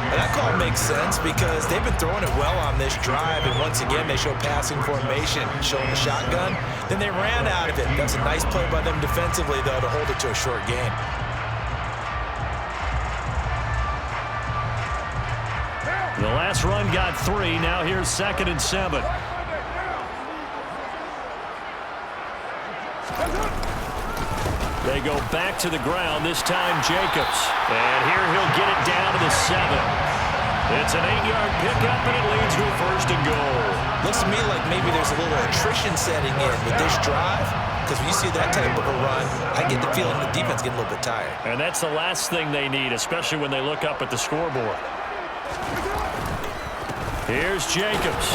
And that call makes sense because they've been throwing it well on this drive, and once again they show passing formation, showing the shotgun. Then they ran out of it. That's a nice play by them defensively, though, to hold it to a short gain. The last run got 3. Now here's 2nd and 7. They go back to the ground, this time Jacobs. And here he'll get it down to the 7. It's an 8-yard pickup, and it leads to a 1st and goal. Looks to me like maybe there's a little attrition setting in with this drive, because when you see that type of a run, I get the feeling the defense getting a little bit tired. And that's the last thing they need, especially when they look up at the scoreboard. Here's Jacobs.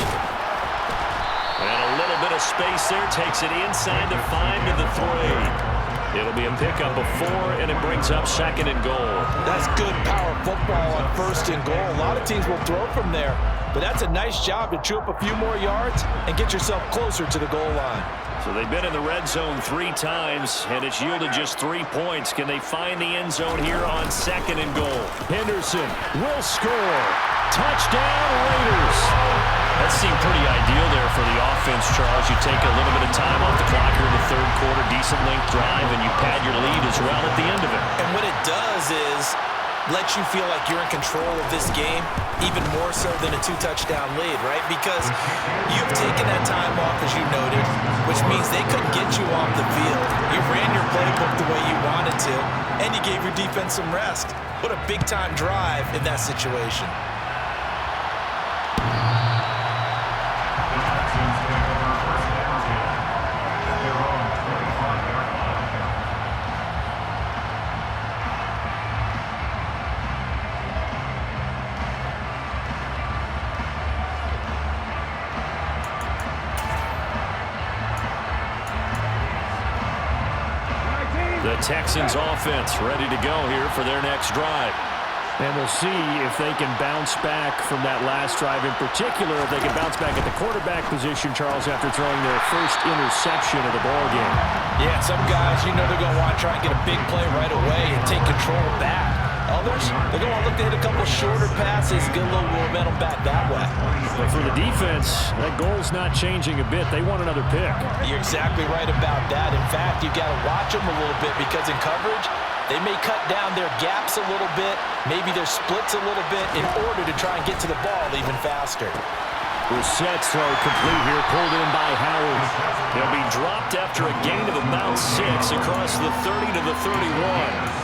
And a little bit of space there, takes it inside to 5 to the 3. It'll be a pickup of 4, and it brings up 2nd and goal. That's good power football on 1st and goal. A lot of teams will throw from there, but that's a nice job to chew up a few more yards and get yourself closer to the goal line. So they've been in the red zone 3 times, and it's yielded just 3 points. Can they find the end zone here on 2nd and goal? Henderson will score. Touchdown, Raiders. That seemed pretty ideal there for the offense, Charles. You take a little bit of time off the clock here in the 3rd quarter, decent length drive, and you pad your lead as well at the end of it. And what it does is let you feel like you're in control of this game, even more so than a 2-touchdown lead, right? Because you've taken that time off, as you noted, which means they couldn't get you off the field. You ran your playbook the way you wanted to, and you gave your defense some rest. What a big-time drive in that situation. The Texans offense ready to go here for their next drive. And we'll see if they can bounce back from that last drive. In particular, if they can bounce back at the quarterback position, Charles, after throwing their first interception of the ball game. Yeah, some guys, they're going to want to try and get a big play right away and take control back. Others, they're going to want to look to hit a couple shorter passes, get a little momentum back that way. But for the defense, that goal's not changing a bit. They want another pick. You're exactly right about that. In fact, you've got to watch them a little bit because in coverage, they may cut down their gaps a little bit, maybe their splits a little bit in order to try and get to the ball even faster. Brissett's throw complete here, pulled in by Howard. He'll be dropped after a gain of about 6 across the 30 to the 31.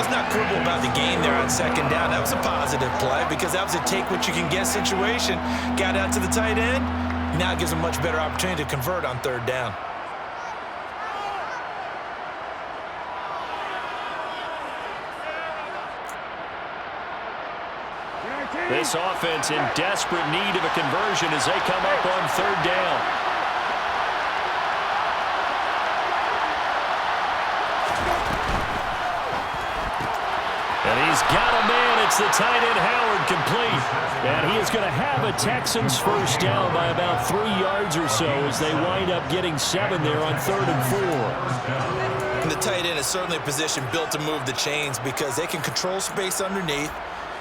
Let's not quibble about the gain there on second down. That was a positive play because that was a take-what-you-can-get situation. Got out to the tight end. Now it gives them a much better opportunity to convert on third down. This offense in desperate need of a conversion as they come up on third down. And he's got a man. It's the tight end Howard complete. And he is going to have a Texans first down by about 3 yards or so as they wind up getting 7 there on 3rd and 4. And the tight end is certainly a position built to move the chains because they can control space underneath.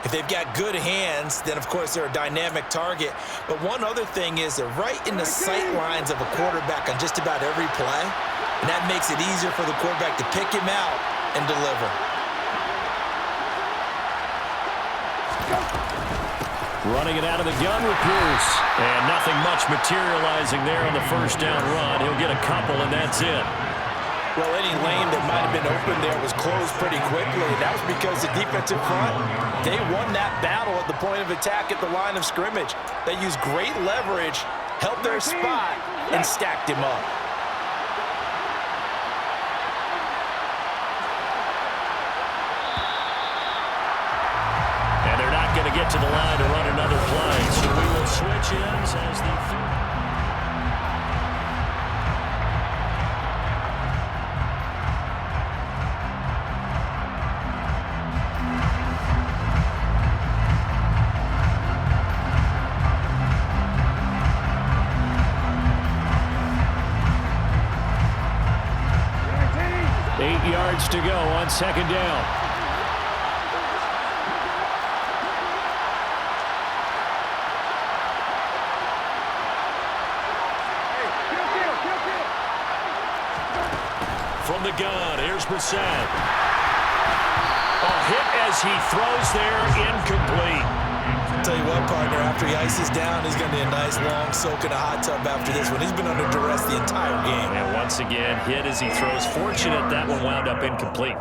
If they've got good hands, then, of course, they're a dynamic target. But one other thing is they're right in the sight lines of a quarterback on just about every play. And that makes it easier for the quarterback to pick him out and deliver. Running it out of the gun with Bruce. And nothing much materializing there on the first down run. He'll get a couple, and that's it. Well, any lane that might have been open there was closed pretty quickly, and that was because the defensive front, they won that battle at the point of attack at the line of scrimmage. They used great leverage, held their spot, and stacked him up. And they're not going to get to the line to run another play, so we will switch ends as the third. To go on second down. From the gun, here's Brissett. A hit as he throws there, incomplete. Tell you what, partner, after he ices down, he's going to be a nice long soak in a hot tub after this one. He's been under duress the entire game. And once again, hit as he throws. Fortunate that one wound up incomplete.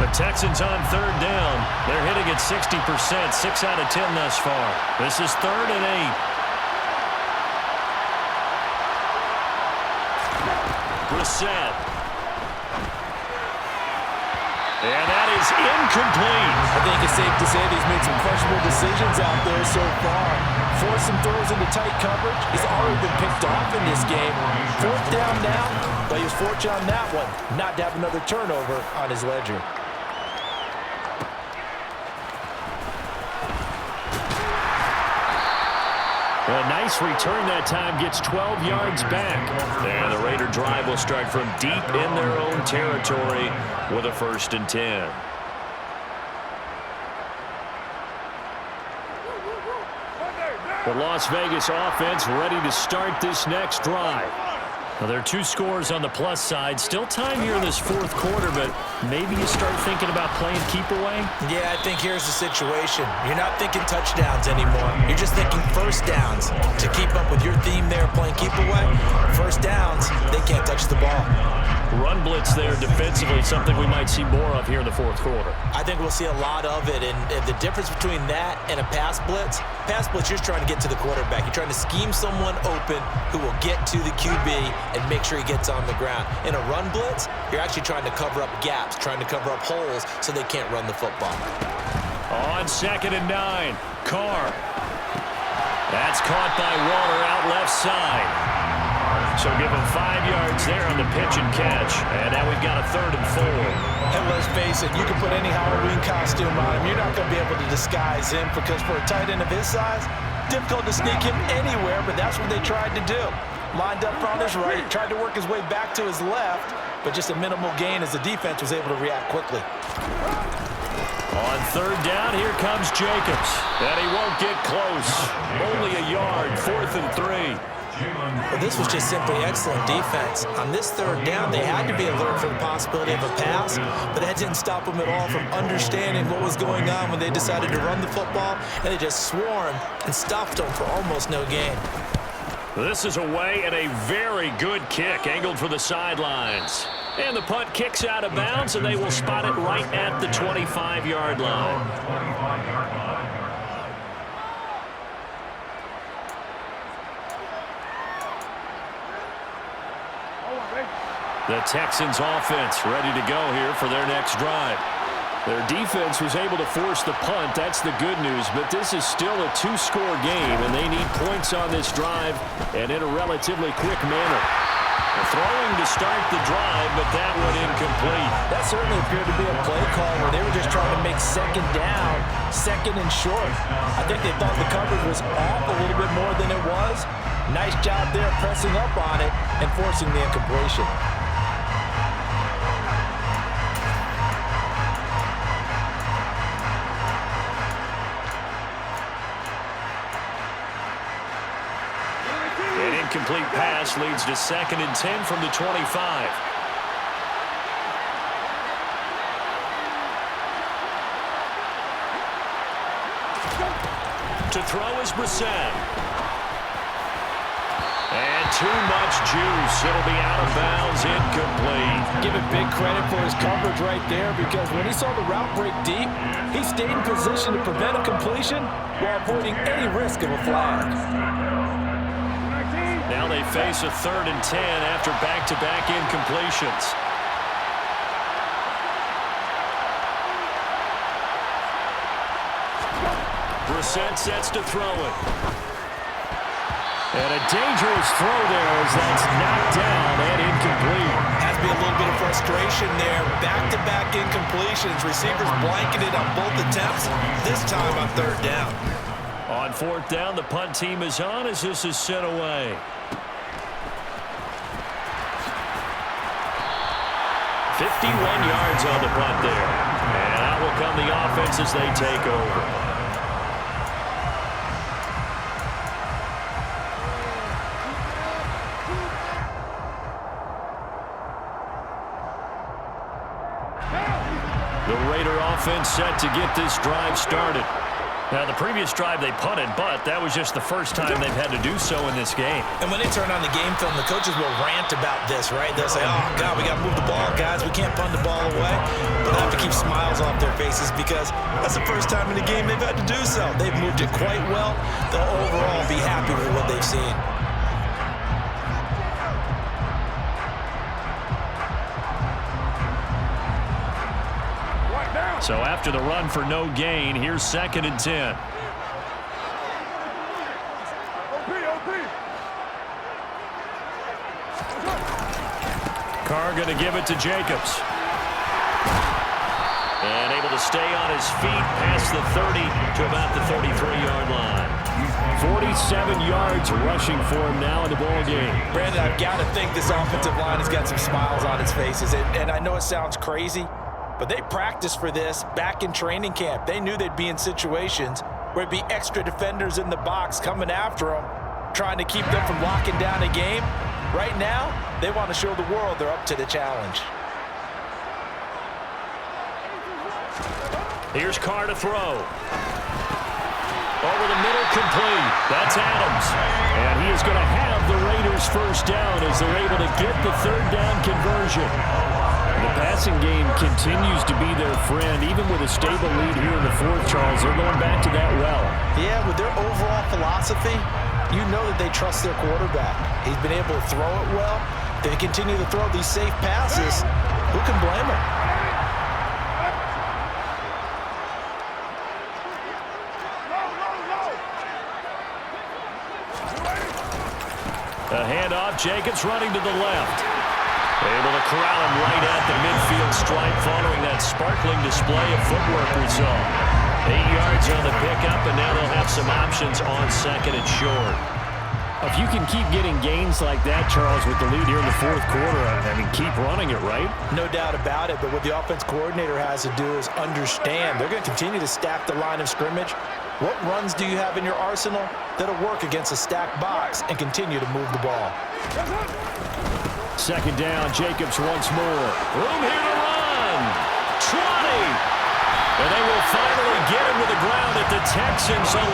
The Texans on third down. They're hitting at 60%, 6 out of 10 thus far. This is 3rd and 8. Brissett. And that is incomplete. I think it's safe to say that he's made some questionable decisions out there so far. Forced some throws into tight coverage. He's already been picked off in this game. 4th down now, but he was fortunate on that one not to have another turnover on his ledger. A nice return that time, gets 12 yards back. And the Raider drive will start from deep in their own territory with a 1st and 10. The Las Vegas offense ready to start this next drive. Now, there are 2 scores on the plus side. Still time here in this 4th quarter, but maybe you start thinking about playing keep away? Yeah, I think here's the situation. You're not thinking touchdowns anymore. You're just thinking first downs. To keep up with your theme there, playing keep away, first downs, they can't touch the ball. Run blitz there defensively, something we might see more of here in the fourth quarter. I think we'll see a lot of it, and the difference between that and a pass blitz, you're trying to get to the quarterback. You're trying to scheme someone open who will get to the QB and make sure he gets on the ground. In a run blitz, you're actually trying to cover up gaps, trying to cover up holes so they can't run the football. On 2nd and 9, Carr. That's caught by Waller out left side. So give him 5 yards there on the pitch and catch. And now we've got a 3rd and 4. And let's face it, you can put any Halloween costume on him. You're not going to be able to disguise him because for a tight end of his size, difficult to sneak him anywhere, but that's what they tried to do. Lined up on his right, tried to work his way back to his left, but just a minimal gain as the defense was able to react quickly. On 3rd down, here comes Jacobs. And he won't get close. Only a yard, 4th and 3. Well, this was just simply excellent defense. On this 3rd down, they had to be alert for the possibility of a pass, but that didn't stop them at all from understanding what was going on when they decided to run the football, and they just swarmed and stopped them for almost no gain. This is away and a very good kick, angled for the sidelines. And the punt kicks out of bounds, and they will spot it right at the 25-yard line. The Texans offense ready to go here for their next drive. Their defense was able to force the punt. That's the good news, but this is still a 2-score game, and they need points on this drive and in a relatively quick manner. Throwing to start the drive, but that one incomplete. That certainly appeared to be a play call where they were just trying to make 2nd down, 2nd and short. I think they thought the coverage was off a little bit more than it was. Nice job there pressing up on it and forcing the incompletion. Incomplete pass leads to 2nd and 10 from the 25. To throw is Brissett. And too much juice. It'll be out of bounds, incomplete. Give it big credit for his coverage right there because when he saw the route break deep, he stayed in position to prevent a completion while avoiding any risk of a flag. Now they face a 3rd and 10 after back-to-back incompletions. Brissett sets to throw it. And a dangerous throw there as that's knocked down and incomplete. Has to be a little bit of frustration there. Back-to-back incompletions. Receivers blanketed on both attempts, this time on 3rd down. On 4th down, the punt team is on as this is sent away. 51 yards on the punt there. And out will come the offense as they take over. The Raider offense set to get this drive started. Now, the previous drive they punted, but that was just the first time they've had to do so in this game. And when they turn on the game film, the coaches will rant about this, right? They'll say, oh, God, we got to move the ball, guys. We can't punt the ball away. But they have to keep smiles off their faces because that's the first time in the game they've had to do so. They've moved it quite well. They'll overall be happy with what they've seen. So after the run for no gain, here's 2nd and 10. Carr going to give it to Jacobs. And able to stay on his feet past the 30 to about the 33-yard line. 47 yards rushing for him now in the ball game. Brandon, I've got to think this offensive line has got some smiles on its faces. And I know it sounds crazy, but they practiced for this back in training camp. They knew they'd be in situations where it'd be extra defenders in the box coming after them, trying to keep them from locking down a game. Right now, they want to show the world they're up to the challenge. Here's Carr to throw. Over the middle, complete. That's Adams. And he is going to have the Raiders first down as they're able to get the 3rd down conversion. conversion. The passing game continues to be their friend. Even with a stable lead here in the fourth, Charles, they're going back to that well. Yeah, with their overall philosophy, you know that they trust their quarterback. He's been able to throw it well. They continue to throw these safe passes. Who can blame them? A handoff, Jacobs running to the left. Able to corral him right at the midfield stripe following that sparkling display of footwork we saw. 8 yards on the pickup, and now they'll have some options on second and short. If you can keep getting gains like that, Charles, with the lead here in the fourth quarter, I mean, keep running it, right? No doubt about it, but what the offense coordinator has to do is understand they're going to continue to stack the line of scrimmage. What runs do you have in your arsenal that'll work against a stacked box and continue to move the ball? Second down, Jacobs once more. Room here to run. 20. And they will finally get him to the ground at the Texans' 11.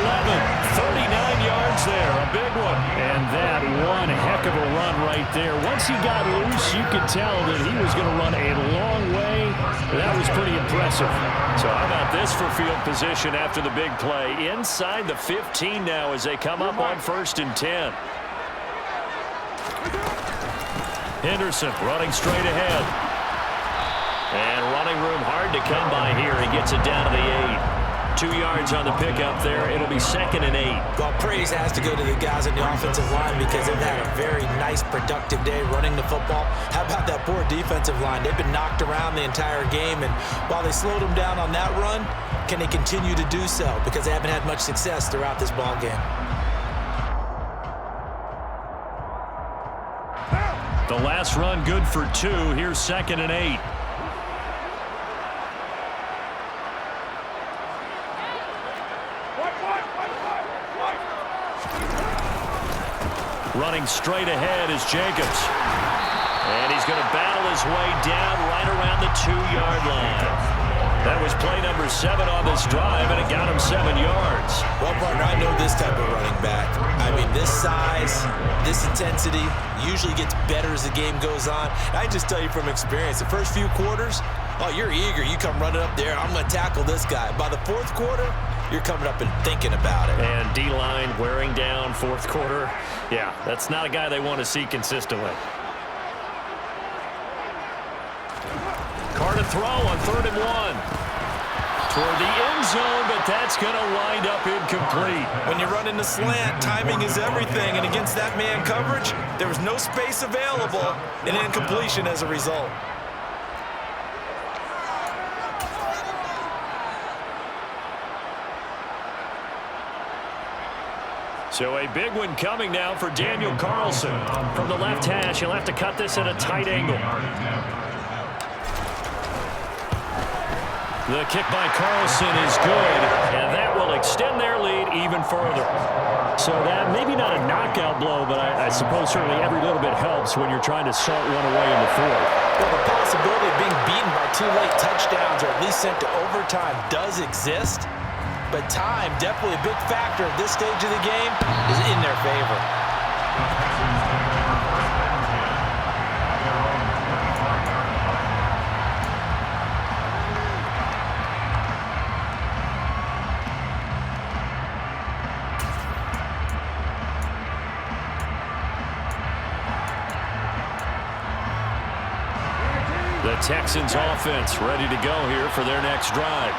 39 yards there, a big one. And that one heck of a run right there. Once he got loose, you could tell that he was going to run a long way. That was pretty impressive. So how about this for field position after the big play? Inside the 15 now as they come up on 1st and 10. Henderson running straight ahead. And running room hard to come by here. He gets it down to the 8. 2 yards on the pickup there. It'll be 2nd and 8. Well, praise has to go to the guys on the offensive line because they've had a very nice, productive day running the football. How about that poor defensive line? They've been knocked around the entire game, and while they slowed them down on that run, can they continue to do so? Because they haven't had much success throughout this ball game. The last run good for 2. Here's 2nd and 8. Running straight ahead is Jacobs. And he's going to battle his way down right around the 2-yard line. That was play number 7 on this drive, and it got him 7 yards. Well, partner, I know this type of running back. I mean, this size, this intensity usually gets better as the game goes on. I just tell you from experience, the first few quarters, oh, you're eager. You come running up there, I'm going to tackle this guy. By the fourth quarter, you're coming up and thinking about it. And D-line wearing down fourth quarter. Yeah, that's not a guy they want to see consistently. Carr to throw on 3rd and 1. Toward the end zone, but that's going to wind up incomplete. When you run in the slant, timing is everything. And against that man coverage, there was no space available, and incompletion as a result. So a big one coming now for Daniel Carlson. From the left hash, he'll have to cut this at a tight angle. The kick by Carlson is good, and that will extend their lead even further. So that maybe not a knockout blow, but I suppose certainly every little bit helps when you're trying to salt one away in the fourth. Well, the possibility of being beaten by 2 late touchdowns or at least sent to overtime does exist. But time, definitely a big factor at this stage of the game, is in their favor. The Texans offense ready to go here for their next drive.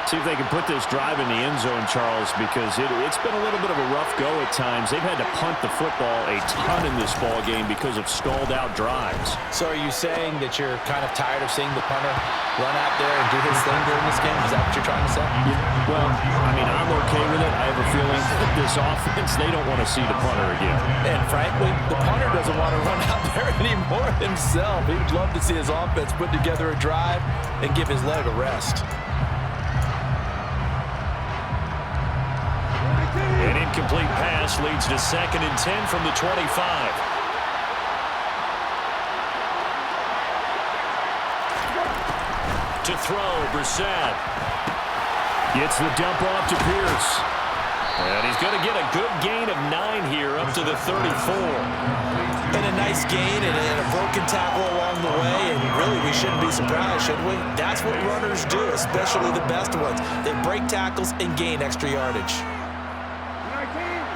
See if they can put this drive in the end zone, Charles, because it's been a little bit of a rough go at times. They've had to punt the football a ton in this ball game because of stalled-out drives. So are you saying that you're kind of tired of seeing the punter run out there and do his thing during this game? Is that what you're trying to say? Yeah, well, I mean, I'm okay with it. I have a feeling that this offense, they don't want to see the punter again. And frankly, the punter doesn't want to run out there anymore himself. He would love to see his offense put together a drive and give his leg a rest. An incomplete pass leads to 2nd and 10 from the 25. To throw, Brissett. Gets the dump off to Pierce. And he's going to get a good gain of 9 here up to the 34. And a nice gain and a broken tackle along the way, and really we shouldn't be surprised, should we? That's what runners do, especially the best ones. They break tackles and gain extra yardage.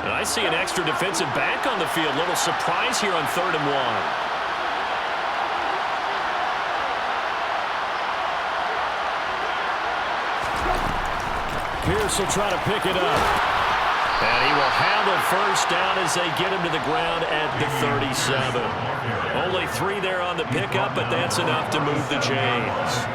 And I see an extra defensive back on the field. Little surprise here on 3rd and 1. Pierce will try to pick it up. And he will have a first down as they get him to the ground at the 37. Only 3 there on the pickup, but that's enough to move the chains.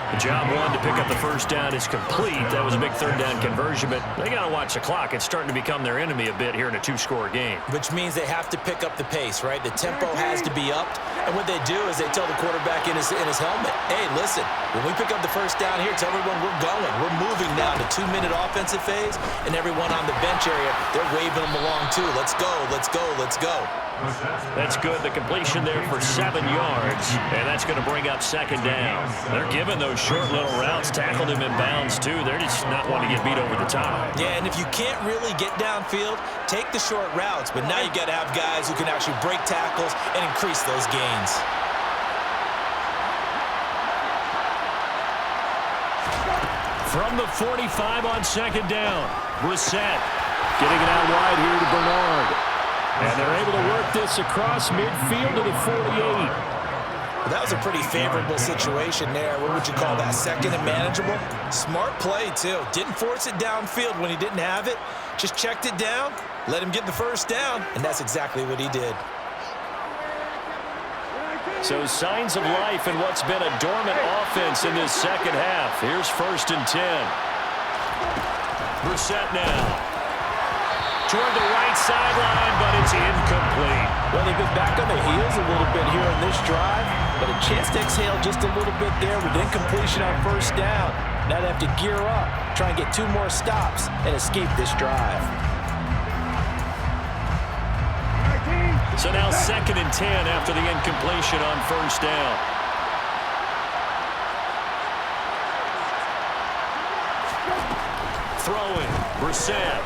The job one to pick up the first down is complete. That was a big 3rd down conversion, but they got to watch the clock. It's starting to become their enemy a bit here in a 2-score game. Which means they have to pick up the pace, right? The tempo has to be upped. And what they do is they tell the quarterback in his helmet, hey, listen, when we pick up the first down here, tell everyone we're going. We're moving now to 2-minute offensive phase, and everyone on the bench area, they're waving them along too. Let's go, let's go, let's go. That's good. The completion there for 7 yards, and that's going to bring up 2nd down. They're giving those short little routes, tackled him in bounds too. They're just not wanting to get beat over the top. Yeah, and if you can't really get downfield, take the short routes, but now you got to have guys who can actually break tackles and increase those gains. From the 45 on 2nd down, Brissett getting it out wide here to Bernard. And they're able to work this across midfield to the 48. Well, that was a pretty favorable situation there. What would you call that? 2nd and manageable? Smart play, too. Didn't force it downfield when he didn't have it. Just checked it down, let him get the first down, and that's exactly what he did. So signs of life in what's been a dormant offense in this 2nd half. Here's 1st and 10. Brissett now. Toward the right sideline, but it's incomplete. Well, they've been back on their heels a little bit here on this drive, but a chance to exhale just a little bit there with incompletion on 1st down. Now they have to gear up, try and get 2 more stops, and escape this drive. So now 2nd and 10 after the incompletion on 1st down. Throwing, Brissett.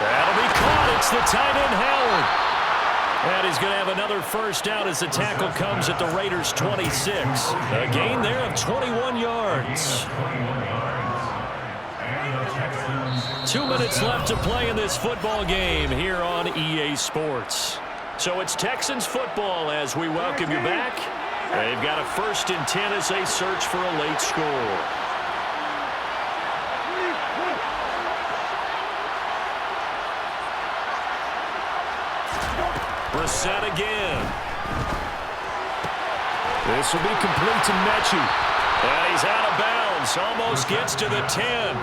That'll be caught. It's the tight end, Howard. And he's going to have another first down as the tackle comes at the Raiders' 26. A gain there of 21 yards. 2 minutes left to play in this football game here on EA Sports. So it's Texans football as we welcome you back. They've got a 1st and 10 as they search for a late score. Brissett again. This will be complete to Mechie. And he's out of bounds. Almost gets to the 10.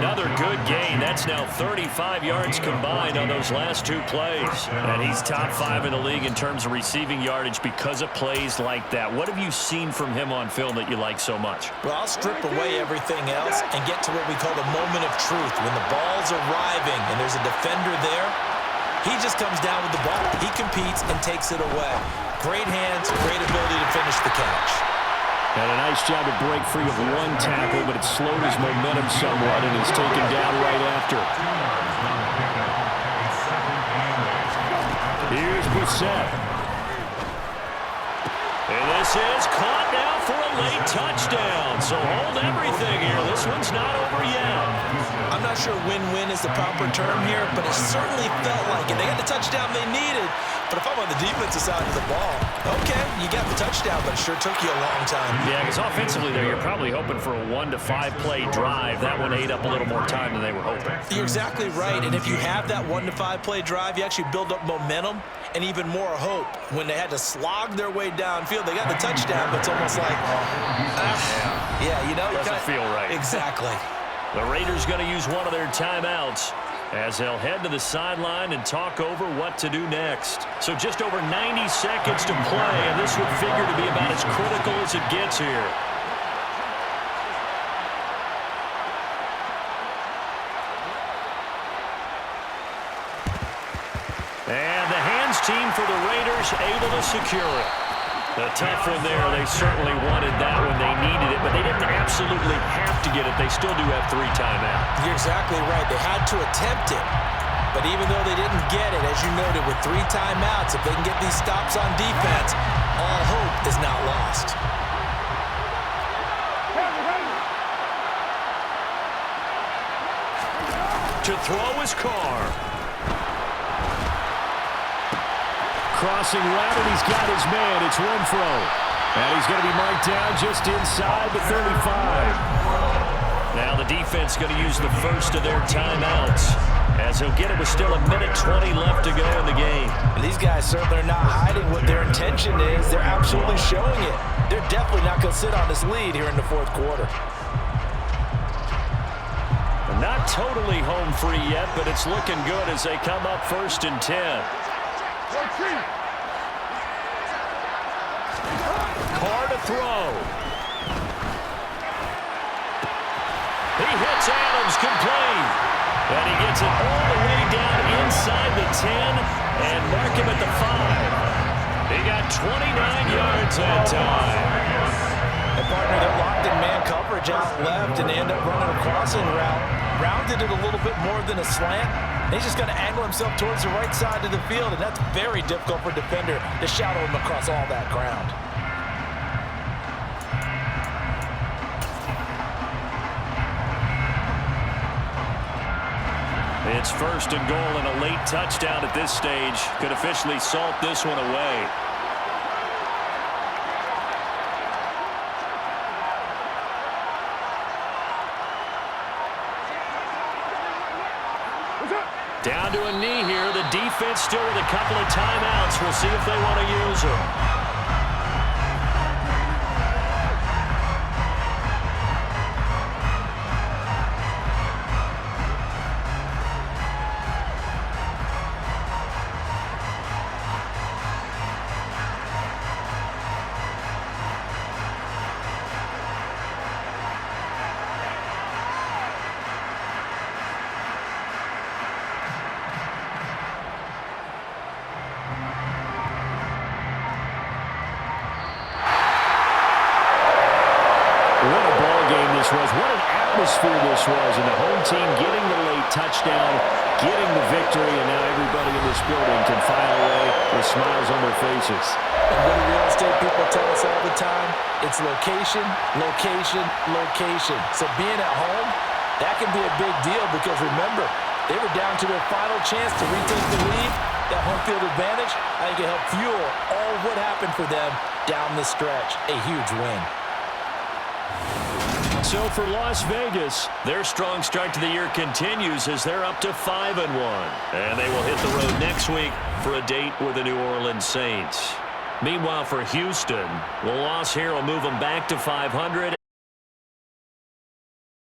Another good gain. That's now 35 yards combined on those last 2 plays. And he's top 5 in the league in terms of receiving yardage because of plays like that. What have you seen from him on film that you like so much? Well, I'll strip away everything else and get to what we call the moment of truth. When the ball's arriving and there's a defender there, he just comes down with the ball. He competes and takes it away. Great hands, great ability to finish the catch. And a nice job to break free of 1 tackle, but it slowed his momentum somewhat and is taken down right after. Here's Brissett. And this is caught now for a late touchdown. So hold everything here. This one's not over yet. I'm not sure win-win is the proper term here, but it certainly felt like it. They got the touchdown they needed, but if I'm on the defensive side of the ball, okay, you got the touchdown, but it sure took you a long time. Yeah, because offensively there, you're probably hoping for a 1 to 5 play drive. That one ate up a little more time than they were hoping. You're exactly right, and if you have that 1 to 5 play drive, you actually build up momentum and even more hope. When they had to slog their way downfield, they got the touchdown, but it's almost like, yeah, you know, doesn't feel right. Exactly. The Raiders going to use one of their timeouts as they'll head to the sideline and talk over what to do next. So just over 90 seconds to play, and this would figure to be about as critical as it gets here. And the hands team for the Raiders able to secure it. A tough one there. They certainly wanted that when they needed it, but they didn't absolutely have to get it. They still do have 3 timeouts. You're exactly right. They had to attempt it. But even though they didn't get it, as you noted, with 3 timeouts, if they can get these stops on defense, all hope is not lost. To throw is Carr. Crossing route, and he's got his man. It's Renfro. And he's going to be marked down just inside the 35. Now the defense going to use the first of their timeouts, as he'll get it with still 1:20 left to go in the game. And these guys certainly are not hiding what their intention is. They're absolutely showing it. They're definitely not going to sit on this lead here in the 4th quarter. Not totally home free yet, but it's looking good as they come up 1st and 10. Carr to throw. He hits Adams complete. And he gets it all the way down inside the 10 and mark him at the 5. He got 29 yards that time. And partner, they're locked in man coverage out left, and they end up running a crossing route. Rounded it a little bit more than a slant. And he's just going to angle himself towards the right side of the field, and that's very difficult for a defender to shadow him across all that ground. It's 1st and goal, and a late touchdown at this stage could officially salt this one away. Down to a knee here. The defense still with a couple of timeouts. We'll see if they want to use them. What a ball game this was. What an atmosphere this was. And the home team getting the late touchdown, getting the victory, and now everybody in this building can file away with smiles on their faces. And what do real estate people tell us all the time? It's location, location, location. So being at home, that can be a big deal because remember, they were down to their final chance to retake the lead. That home field advantage, I think it helped fuel all what happened for them down the stretch. A huge win. So for Las Vegas, their strong start to the year continues as they're up to 5-1. And they will hit the road next week for a date with the New Orleans Saints. Meanwhile, for Houston, the loss here will move them back to 500.